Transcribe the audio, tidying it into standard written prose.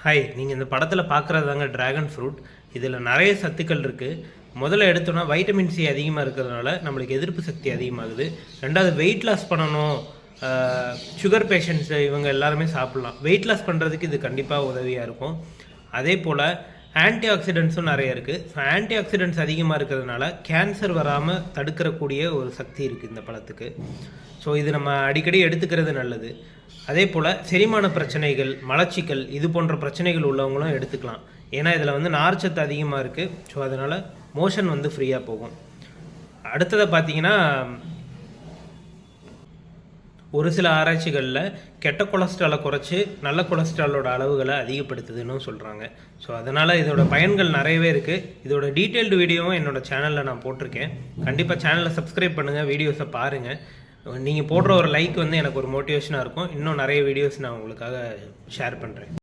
Hi, நீங்கள் இந்த படத்தில் பார்க்குறது தாங்க ட்ராகன் ஃப்ரூட். இதில் நிறைய சத்துக்கள் இருக்குது. முதல்ல எடுத்தோன்னா வைட்டமின் சி அதிகமாக இருக்கிறதுனால நம்மளுக்கு எதிர்ப்பு சக்தி அதிகமாகுது. ரெண்டாவது வெயிட் லாஸ் பண்ணணும், சுகர் பேஷண்ட்ஸு இவங்க எல்லாருமே சாப்பிட்லாம். வெயிட் லாஸ் பண்ணுறதுக்கு இது கண்டிப்பாக உதவியாக இருக்கும். அதே போல் ஆன்டி ஆக்சிடென்ட்ஸும் நிறைய இருக்குது. ஸோ ஆன்டி ஆக்சிடென்ட்ஸ் அதிகமாக இருக்கிறதுனால கேன்சர் வராமல் தடுக்கிறக்கூடிய ஒரு சக்தி இருக்குது இந்த பழத்துக்கு. ஸோ இது நம்ம அடிக்கடி எடுத்துக்கிறது நல்லது. அதே போல் செரிமான பிரச்சனைகள், மலச்சிக்கல் இது போன்ற பிரச்சனைகள் உள்ளவங்களும் எடுத்துக்கலாம். ஏன்னா இதில் வந்து நார்ச்சத்து அதிகமாக இருக்குது. ஸோ அதனால் மோஷன் வந்து ஃப்ரீயாக போகும். அடுத்ததை பார்த்தீங்கன்னா, ஒரு சில ஆராய்ச்சிகளில் கெட்ட கொலஸ்ட்ராலை குறைச்சி நல்ல கொலஸ்ட்ராலோட அளவுகளை அதிகப்படுத்துதுன்னு சொல்கிறாங்க. ஸோ அதனால் இதோட பயன்கள் நிறையவே இருக்குது. இதோட டீட்டெயில்டு வீடியோவும் என்னோடய சேனலில் நான் போட்டிருக்கேன். கண்டிப்பாக சேனலை சப்ஸ்கிரைப் பண்ணுங்கள், வீடியோஸை பாருங்கள். நீங்கள் போடுற ஒரு லைக் வந்து எனக்கு ஒரு மோட்டிவேஷனாக இருக்கும். இன்னும் நிறைய வீடியோஸ் நான் உங்களுக்காக ஷேர் பண்ணுறேன்.